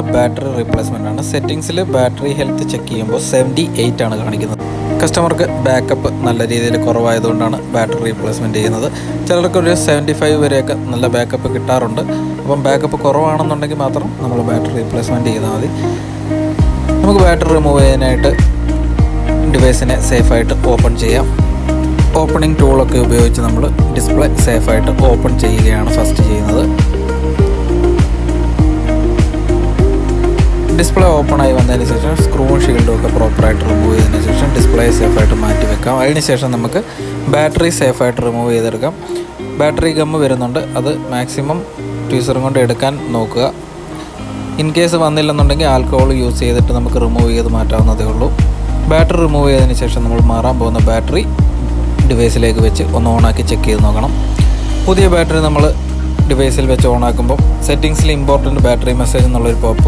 Battery replacement ആണ്. സെറ്റിങ്സിൽ battery health check ചെയ്യുമ്പോൾ 78 ആണ് കാണിക്കുന്നത്. കസ്റ്റമർക്ക് ബാക്കപ്പ് നല്ല രീതിയിൽ കുറവായതുകൊണ്ടാണ് ബാറ്ററി റീപ്ലേസ്മെൻറ്റ് ചെയ്യുന്നത്. ചിലർക്ക് ഒരു 75 വരെയൊക്കെ നല്ല ബാക്കപ്പ് കിട്ടാറുണ്ട്. അപ്പം ബാക്കപ്പ് കുറവാണെന്നുണ്ടെങ്കിൽ മാത്രം നമ്മൾ ബാറ്ററി റീപ്ലേസ്മെൻറ്റ് ചെയ്താൽ മതി. നമുക്ക് ബാറ്ററി റിമൂവ് ചെയ്യാനായിട്ട് ഡിവൈസിനെ സേഫായിട്ട് ഓപ്പൺ ചെയ്യാം. ഓപ്പണിംഗ് ടൂളൊക്കെ ഉപയോഗിച്ച് നമ്മൾ ഡിസ്പ്ലേ സേഫായിട്ട് ഓപ്പൺ ചെയ്യുകയാണ് ഫസ്റ്റ് ചെയ്യുന്നത്. ഡിസ്പ്ലേ ഓപ്പണായി വന്നതിന് ശേഷം സ്ക്രൂവും ഷീൽഡും ഒക്കെ പ്രോപ്പറായിട്ട് റിമൂവ് ചെയ്തതിന് ശേഷം ഡിസ്പ്ലേ സേഫായിട്ട് മാറ്റി വെക്കാം. അതിന് ശേഷം നമുക്ക് ബാറ്ററി സേഫായിട്ട് റിമൂവ് ചെയ്തെടുക്കാം. ബാറ്ററി ഗമ്മ് വരുന്നുണ്ട്, അത് മാക്സിമം ട്വീസറും കൊണ്ട് എടുക്കാൻ നോക്കുക. ഇൻ കേസ് വന്നില്ലെന്നുണ്ടെങ്കിൽ ആൽക്കഹോൾ യൂസ് ചെയ്തിട്ട് നമുക്ക് റിമൂവ് ചെയ്ത് മാറ്റാവുന്നതേ ഉള്ളൂ. ബാറ്ററി റിമൂവ് ചെയ്തതിന് ശേഷം നമ്മൾ മാറാൻ പോകുന്ന ബാറ്ററി ഡിവൈസിലേക്ക് വെച്ച് ഒന്ന് ഓണാക്കി ചെക്ക് ചെയ്ത് നോക്കണം. പുതിയ ബാറ്ററി നമ്മൾ ഡിവൈസിൽ വെച്ച് ഓണാക്കുമ്പോൾ സെറ്റിങ്സിൽ ഇമ്പോർട്ടൻറ്റ് ബാറ്ററി മെസ്സേജ് എന്നുള്ളൊരു പോപ്പ്